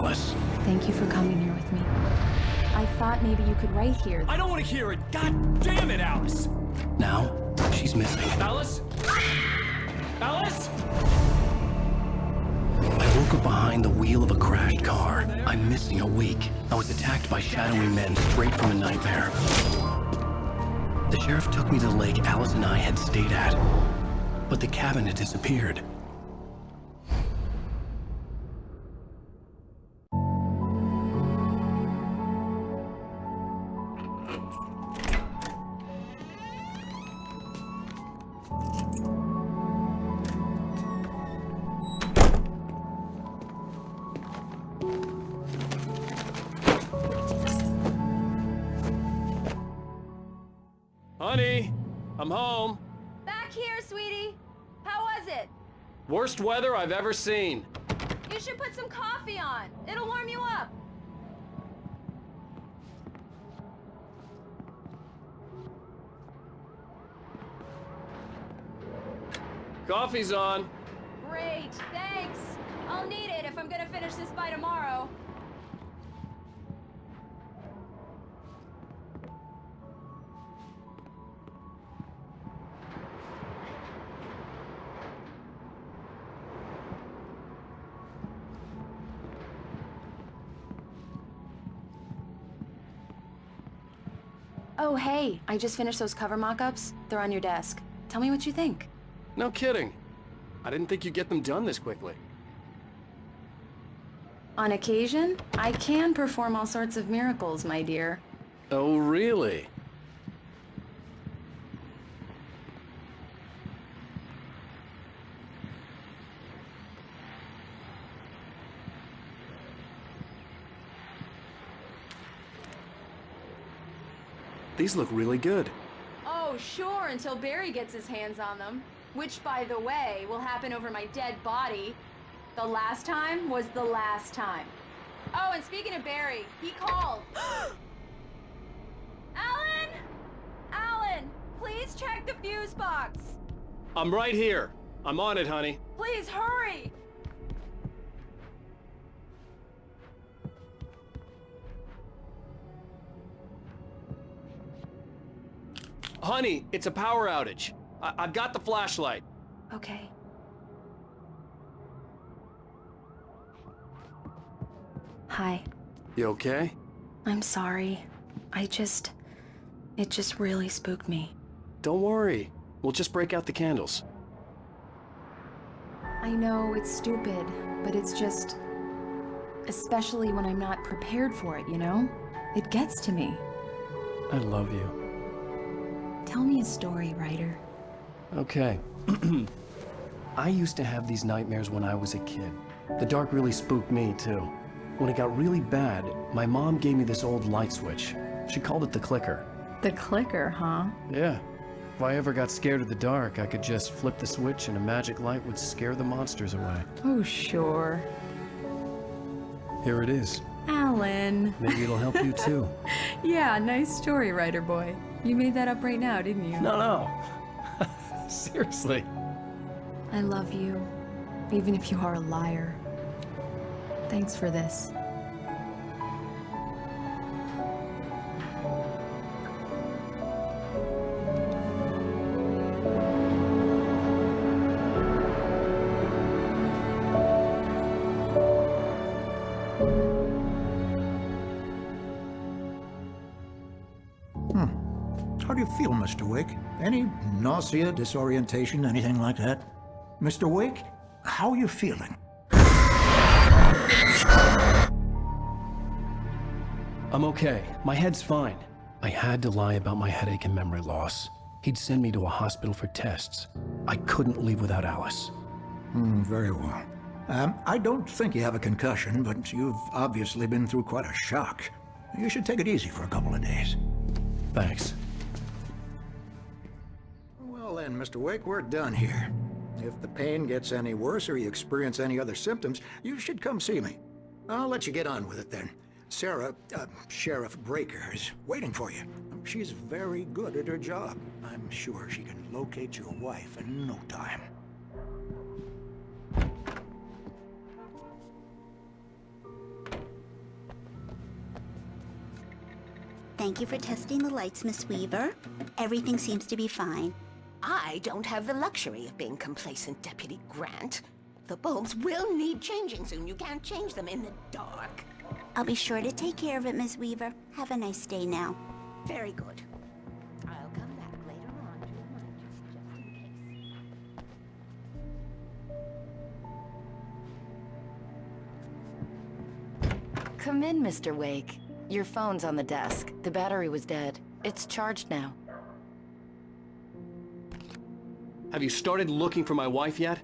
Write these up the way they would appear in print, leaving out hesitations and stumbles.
Alice. Thank you for coming here with me. I thought maybe you could write here. I don't want to hear it! God damn it, Alice! Now, she's missing. Alice? Alice? I woke up behind the wheel of a crashed car. I'm missing a week. I was attacked by shadowy men straight from a nightmare. The sheriff took me to the lake Alice and I had stayed at, but the cabin had disappeared. Honey, I'm home. Back here, sweetie. How was it? Worst weather I've ever seen. You should put some coffee on. It'll warm you up. Coffee's on. Great, thanks. I'll need it if I'm gonna finish this by tomorrow. Oh, hey, I just finished those cover mock-ups. They're on your desk. Tell me what you think. No kidding. I didn't think you'd get them done this quickly. On occasion, I can perform all sorts of miracles, my dear. Oh, really? These look really good. Oh, sure, until Barry gets his hands on them. Which, by the way, will happen over my dead body. The last time was the last time. Oh, and speaking of Barry, he called. Alan! Alan, please check the fuse box. I'm right here. I'm on it, honey. Please hurry! Honey, it's a power outage. I've got the flashlight. Okay. Hi. You okay? I'm sorry. It just really spooked me. Don't worry. We'll just break out the candles. I know it's stupid, but it's just... especially when I'm not prepared for it, you know? It gets to me. I love you. Tell me a story, writer. Okay. I used to have these nightmares when I was a kid. The dark really spooked me, too. When it got really bad, my mom gave me this old light switch. She called it the clicker. The clicker, huh? Yeah. If I ever got scared of the dark, I could just flip the switch and a magic light would scare the monsters away. Oh, sure. Here it is. Alan. Maybe it'll help you, too. Yeah, nice story, writer boy. You made that up right now, didn't you? No. Seriously. I love you, even if you are a liar. Thanks for this. How do you feel, Mr. Wake? Any nausea, disorientation, anything like that? Mr. Wake, how are you feeling? I'm okay. My head's fine. I had to lie about my headache and memory loss. He'd send me to a hospital for tests. I couldn't leave without Alice. Very well. I don't think you have a concussion, but you've obviously been through quite a shock. You should take it easy for a couple of days. Thanks. Well then, Mr. Wake, we're done here. If the pain gets any worse or you experience any other symptoms, you should come see me. I'll let you get on with it then. Sarah, Sheriff Breaker, is waiting for you. She's very good at her job. I'm sure she can locate your wife in no time. Thank you for testing the lights, Miss Weaver. Everything seems to be fine. I don't have the luxury of being complacent, Deputy Grant. The bulbs will need changing soon. You can't change them in the dark. I'll be sure to take care of it, Miss Weaver. Have a nice day now. Very good. I'll come back later on to remind you, just in case. Come in, Mr. Wake. Your phone's on the desk. The battery was dead. It's charged now. Have you started looking for my wife yet?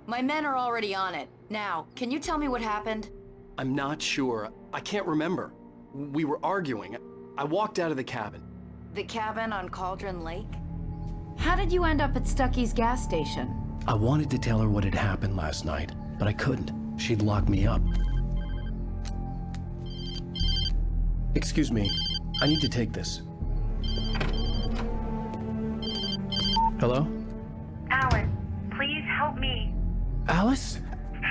My men are already on it. Now, can you tell me what happened? I'm not sure. I can't remember. We were arguing. I walked out of the cabin. The cabin on Cauldron Lake? How did you end up at Stucky's gas station? I wanted to tell her what had happened last night, but I couldn't. She'd lock me up. Excuse me. I need to take this. Hello? Alan, please help me. Alice?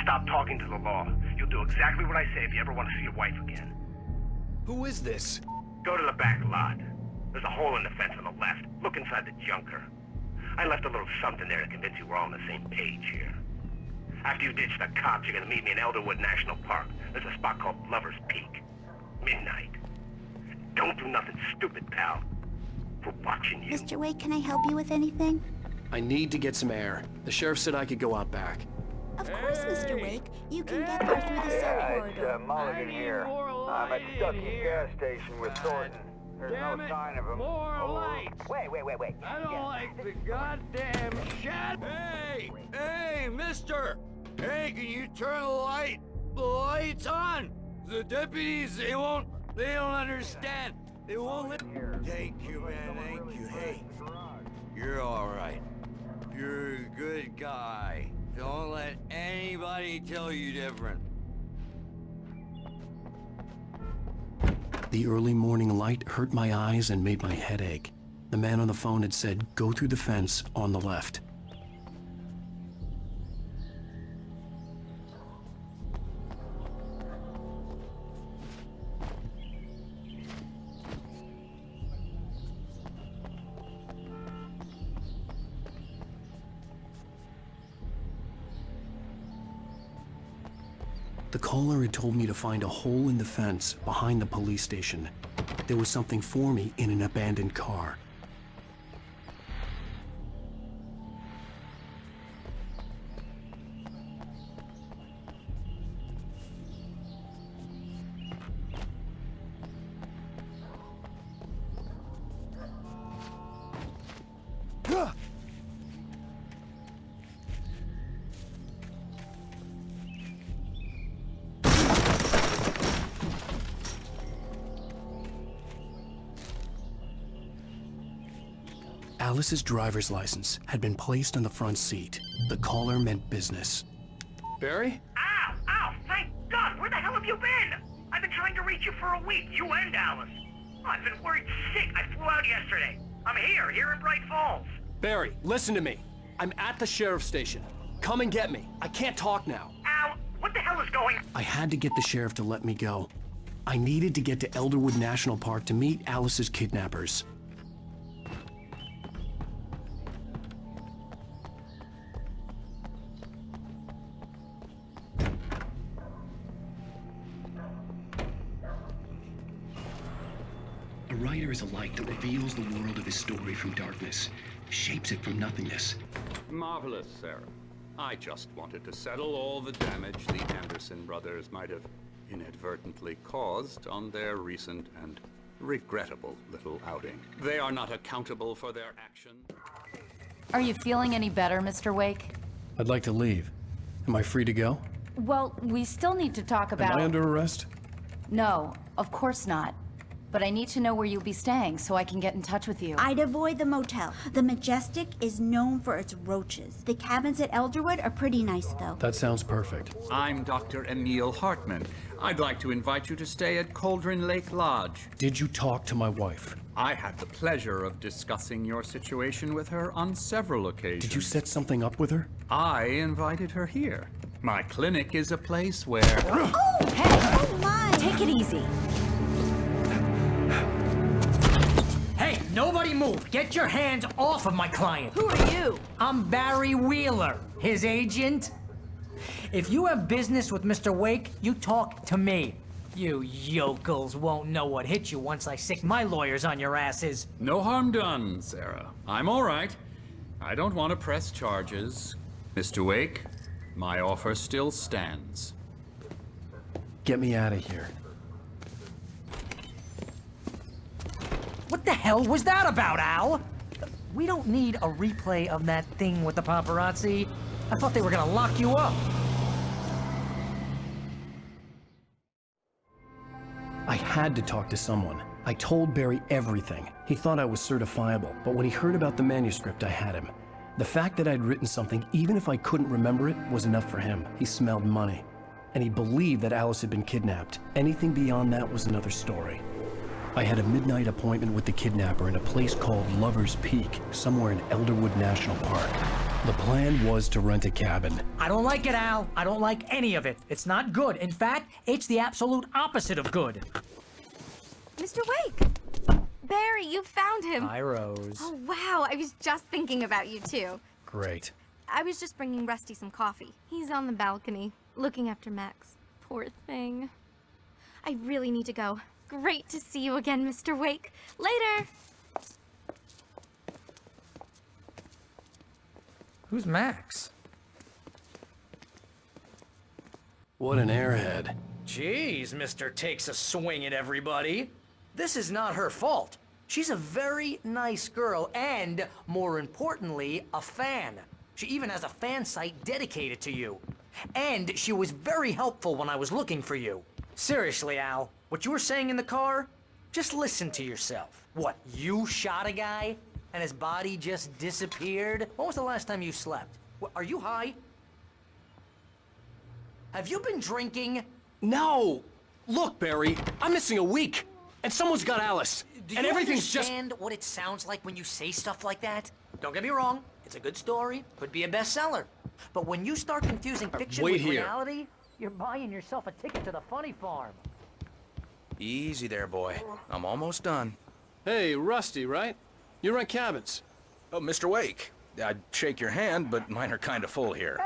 Stop talking to the law. You'll do exactly what I say if you ever want to see your wife again. Who is this? Go to the back lot. There's a hole in the fence on the left. Look inside the junker. I left a little something there to convince you we're all on the same page here. After you ditch the cops, you're gonna meet me in Elderwood National Park. There's a spot called Lover's Peak. Midnight. Don't do nothing stupid, pal. We're watching you. Mr. Wake, can I help you with anything? I need to get some air. The sheriff said I could go out back. Of course, Mr. Wake. You can get there through the sub corridor. Mulligan here. I'm at Stucky's gas station with Thornton. There's no sign of him. Wait. I don't like the goddamn shit. Hey, mister! Hey, can you turn the lights on? The deputies, they don't understand. They won't let... Thank you, man, thank you. Hey, you're all right. You're a good guy. Don't let anybody tell you different. The early morning light hurt my eyes and made my head ache. The man on the phone had said, go through the fence on the left. The caller had told me to find a hole in the fence behind the police station. There was something for me in an abandoned car. Alice's driver's license had been placed on the front seat. The caller meant business. Barry? Ow! Thank God! Where the hell have you been? I've been trying to reach you for a week, you and Alice. Oh, I've been worried sick. I flew out yesterday. I'm here in Bright Falls. Barry, listen to me. I'm at the sheriff's station. Come and get me. I can't talk now. Al, what the hell is going on? I had to get the sheriff to let me go. I needed to get to Elderwood National Park to meet Alice's kidnappers. A writer is a light that reveals the world of his story from darkness, shapes it from nothingness. Marvelous, Sarah. I just wanted to settle all the damage the Anderson brothers might have inadvertently caused on their recent and regrettable little outing. They are not accountable for their action. Are you feeling any better, Mr. Wake? I'd like to leave. Am I free to go? Well, we still need to talk about... Am I under arrest? No, of course not. But I need to know where you'll be staying so I can get in touch with you. I'd avoid the motel. The Majestic is known for its roaches. The cabins at Elderwood are pretty nice, though. That sounds perfect. I'm Dr. Emil Hartman. I'd like to invite you to stay at Cauldron Lake Lodge. Did you talk to my wife? I had the pleasure of discussing your situation with her on several occasions. Did you set something up with her? I invited her here. My clinic is a place where... Oh! Hey! Oh, my! Take it easy. Nobody move. Get your hands off of my client. Who are you? I'm Barry Wheeler, his agent. If you have business with Mr. Wake, you talk to me. You yokels won't know what hit you once I sick my lawyers on your asses. No harm done, Sarah. I'm all right. I don't want to press charges. Mr. Wake, my offer still stands. Get me out of here. What the hell was that about, Al? We don't need a replay of that thing with the paparazzi. I thought they were gonna lock you up. I had to talk to someone. I told Barry everything. He thought I was certifiable, but when he heard about the manuscript, I had him. The fact that I'd written something, even if I couldn't remember it, was enough for him. He smelled money. And he believed that Alice had been kidnapped. Anything beyond that was another story. I had a midnight appointment with the kidnapper in a place called Lover's Peak, somewhere in Elderwood National Park. The plan was to rent a cabin. I don't like it, Al. I don't like any of it. It's not good. In fact, it's the absolute opposite of good. Mr. Wake! Barry, you found him. Hi, Rose. Oh, wow. I was just thinking about you, too. Great. I was just bringing Rusty some coffee. He's on the balcony, looking after Max. Poor thing. I really need to go. Great to see you again, Mr. Wake. Later! Who's Max? What an airhead. Jeez, Mr. Takes a swing at everybody. This is not her fault. She's a very nice girl and, more importantly, a fan. She even has a fan site dedicated to you. And she was very helpful when I was looking for you. Seriously, Al, what you were saying in the car? Just listen to yourself. What, you shot a guy and his body just disappeared? When was the last time you slept? What, are you high? Have you been drinking? No! Look, Barry, I'm missing a week, and someone's got Alice. Do and you everything's understand what it sounds like when you say stuff like that? Don't get me wrong, it's a good story, could be a bestseller. But when you start confusing fiction wait with here. reality, you're buying yourself a ticket to the funny farm. Easy there, boy. I'm almost done. Hey, Rusty, right? You rent cabins. Oh, Mr. Wake. I'd shake your hand, but mine are kind of full here.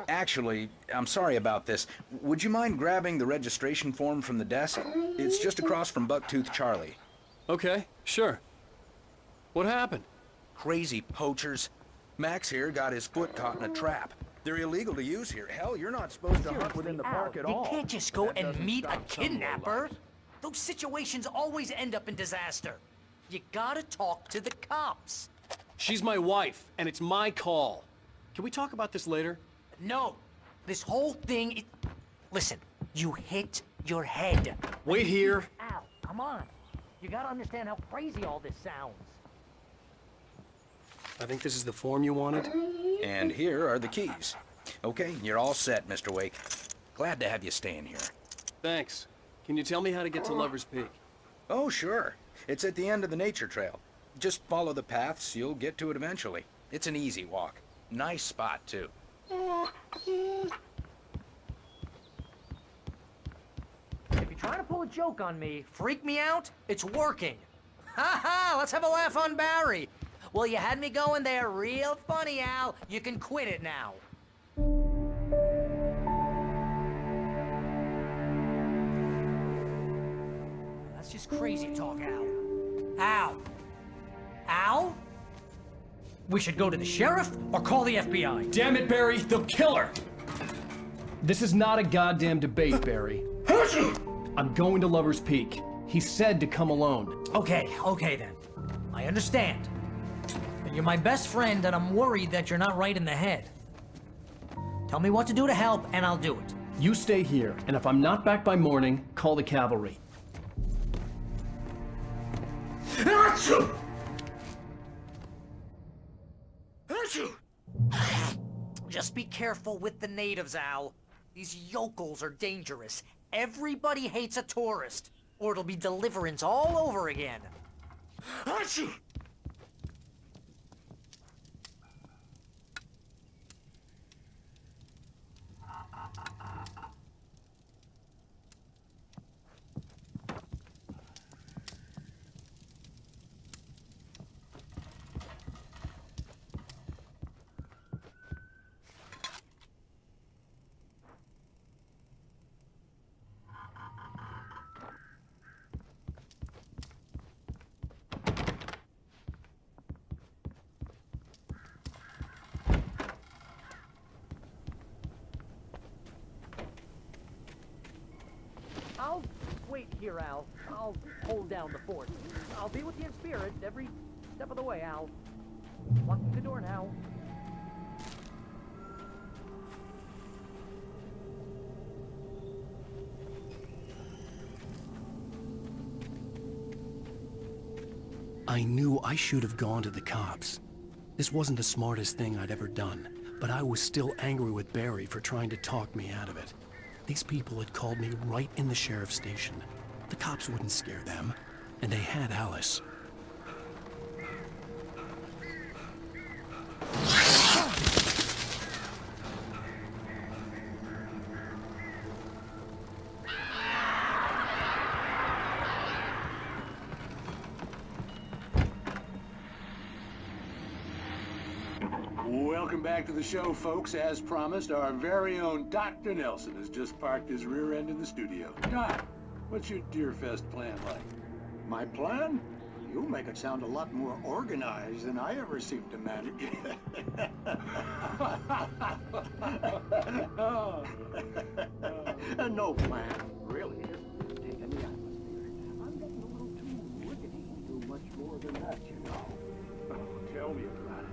Actually, I'm sorry about this. Would you mind grabbing the registration form from the desk? It's just across from Bucktooth Charlie. Okay, sure. What happened? Crazy poachers. Max here got his foot caught in a trap. They're illegal to use here. Hell, you're not supposed to hunt within the park at all. You can't just go and meet a kidnapper. Those situations always end up in disaster. You gotta talk to the cops. She's my wife, and it's my call. Can we talk about this later? No. This whole thing Listen, you hit your head. Wait here. Al, come on. You gotta understand how crazy all this sounds. I think this is the form you wanted. And here are the keys. Okay, you're all set, Mr. Wake. Glad to have you staying here. Thanks. Can you tell me how to get to Lover's Peak? Oh, sure. It's at the end of the nature trail. Just follow the paths, you'll get to it eventually. It's an easy walk. Nice spot, too. If you're trying to pull a joke on me, freak me out, it's working. Ha ha, let's have a laugh on Barry. Well, you had me going there real funny, Al. You can quit it now. That's just crazy talk, Al. Al? Al? We should go to the sheriff or call the FBI. Damn it, Barry, they'll kill her! This is not a goddamn debate, Barry. I'm going to Lover's Peak. He said to come alone. Okay then. I understand. But you're my best friend and I'm worried that you're not right in the head. Tell me what to do to help and I'll do it. You stay here, and if I'm not back by morning, call the cavalry. Just be careful with the natives, Al. These yokels are dangerous. Everybody hates a tourist, or it'll be Deliverance all over again. here, Al. I'll hold down the fort. I'll be with you in spirit every step of the way, Al. Locking the door now. I knew I should have gone to the cops. This wasn't the smartest thing I'd ever done, but I was still angry with Barry for trying to talk me out of it. These people had called me right in the sheriff's station. The cops wouldn't scare them, and they had Alice. Welcome back to the show, folks. As promised, our very own Dr. Nelson has just parked his rear end in the studio. Doc, what's your Deerfest plan like? My plan? You make it sound a lot more organized than I ever seem to manage. No plan, really. Just taking the atmosphere. I'm getting a little too rickety to do much more than that, you know. Oh, tell me about it.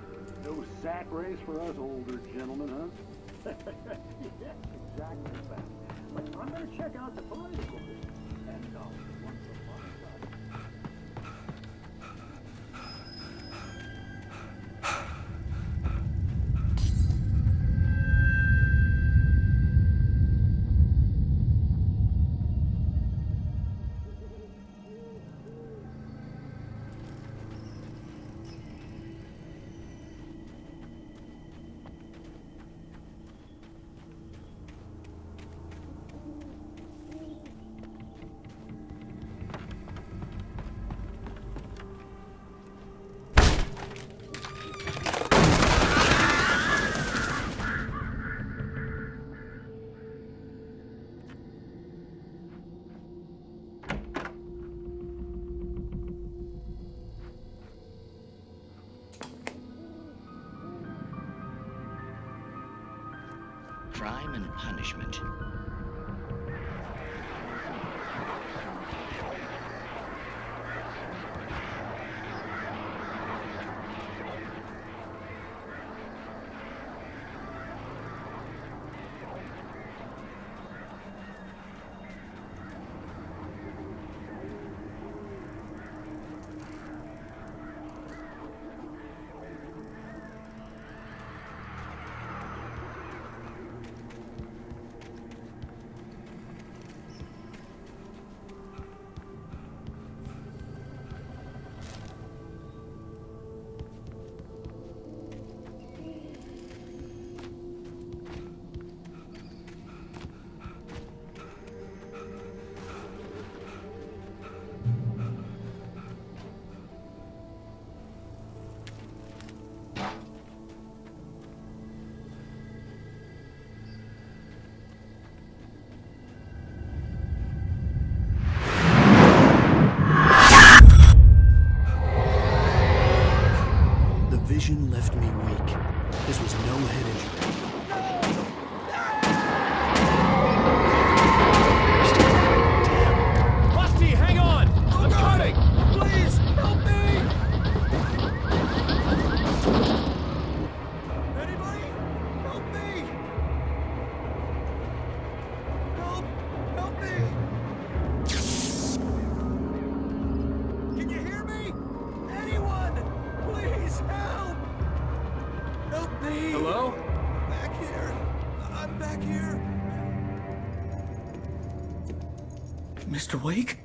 No sack race for us older gentlemen, huh? Yes, exactly, Ben. But I'm going to check out the political and once upon a time. Crime and punishment. Vision left me weak. This was no head injury. Rusty, hang on! I'm coming! Please, help me! Anybody? Help me! Help me! Can you hear me? Anyone? Please help! Help me! Hello? Back here. I'm back here. Mr. Wake?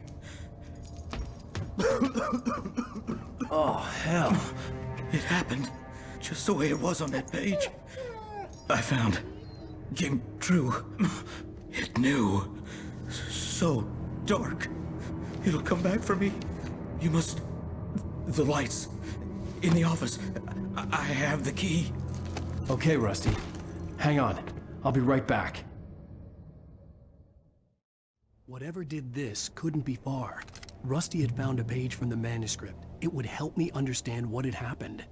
Oh, hell. It happened just the way it was on that page. I found. Came true. It knew. So dark. It'll come back for me. You must... The lights. In the office. I have the key. Okay, Rusty. Hang on. I'll be right back. Whatever did this couldn't be far. Rusty had found a page from the manuscript. It would help me understand what had happened.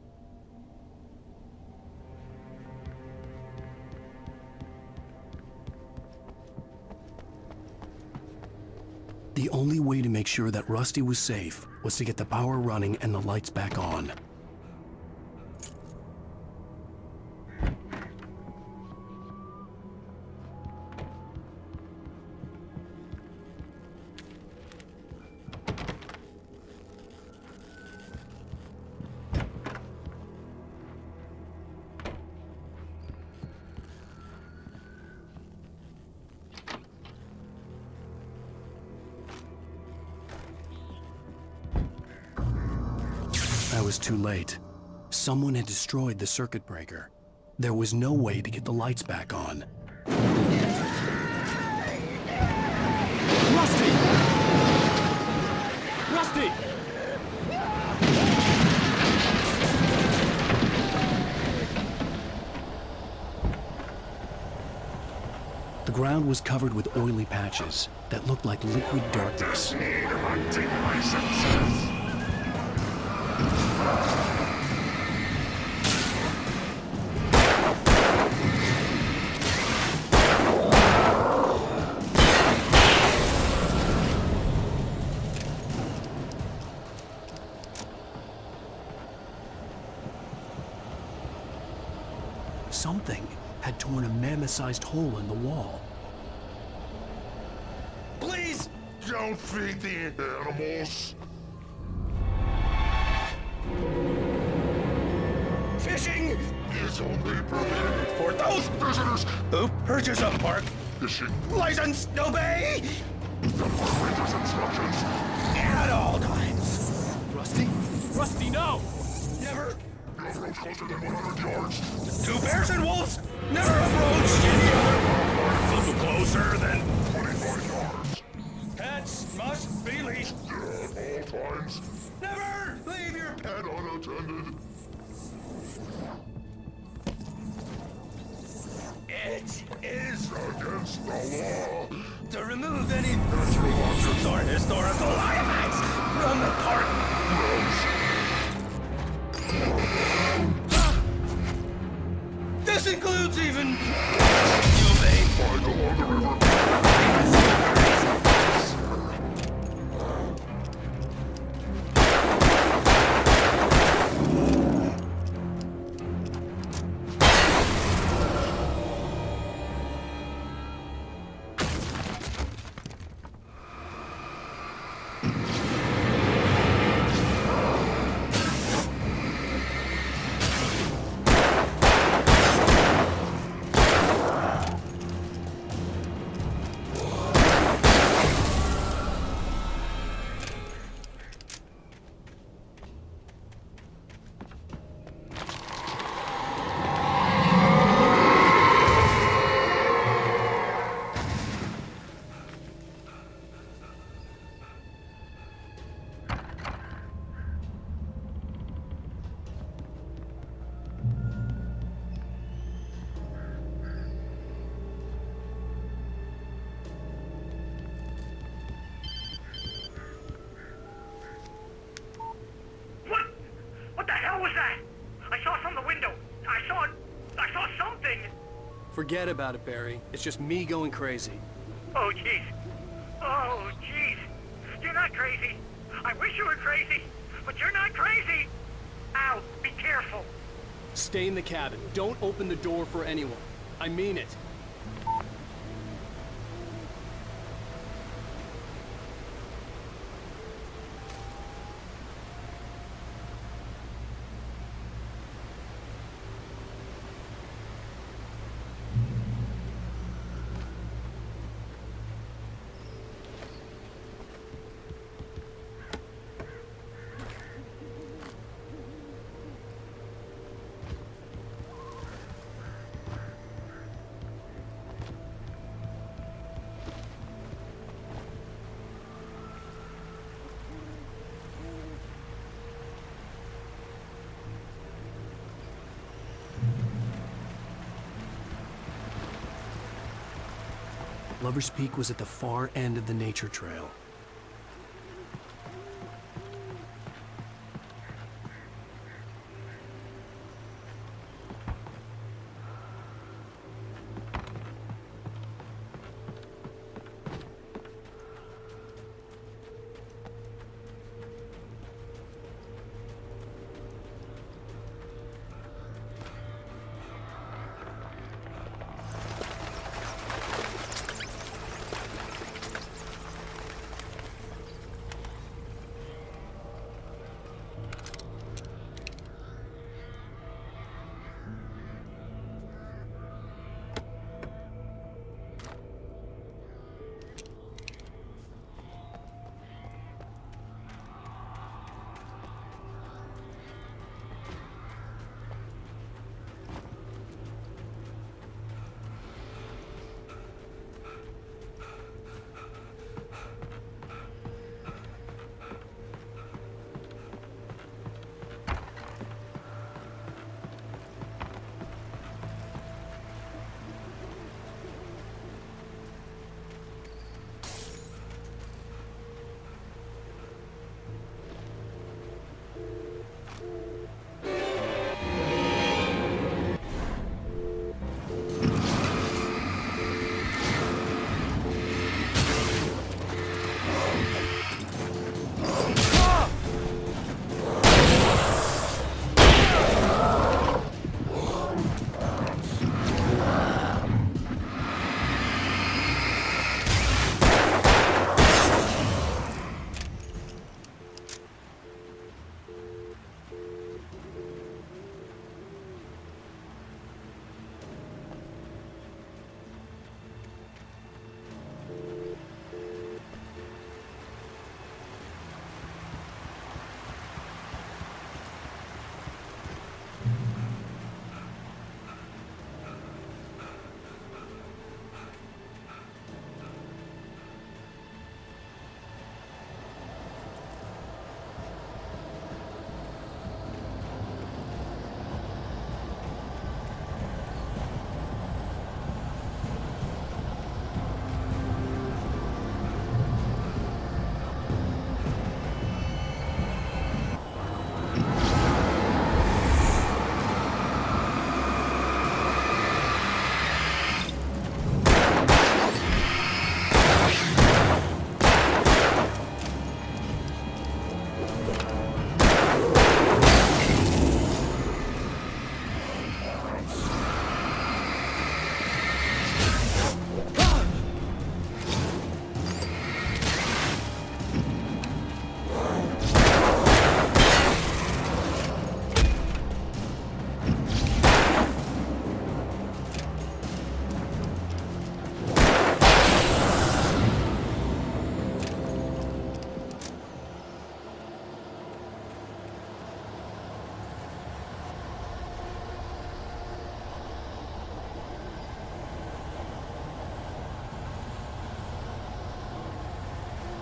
The only way to make sure that Rusty was safe was to get the power running and the lights back on. I was too late. Someone had destroyed the circuit breaker. There was no way to get the lights back on. Rusty! Rusty! The ground was covered with oily patches that looked like liquid darkness. Something had torn a mammoth-sized hole in the wall. Please! Don't feed the animals! Fishing is only permitted for those visitors who purchase a park fishing license. Obey the operator's instructions at all times. Rusty? Rusty, no! Never. No approach closer than 100 yards. 2 bears and wolves never approached any other. A little closer than 25 yards. Pets must be leashed At all times. Never leave your pet And unattended. It is against the law to remove any natural objects or historical artifacts from the park. This includes even Find along the river. Forget about it, Barry. It's just me going crazy. Oh, jeez. Oh, jeez. You're not crazy. I wish you were crazy, but you're not crazy. Ow, be careful. Stay in the cabin. Don't open the door for anyone. I mean it. Lover's Peak was at the far end of the nature trail.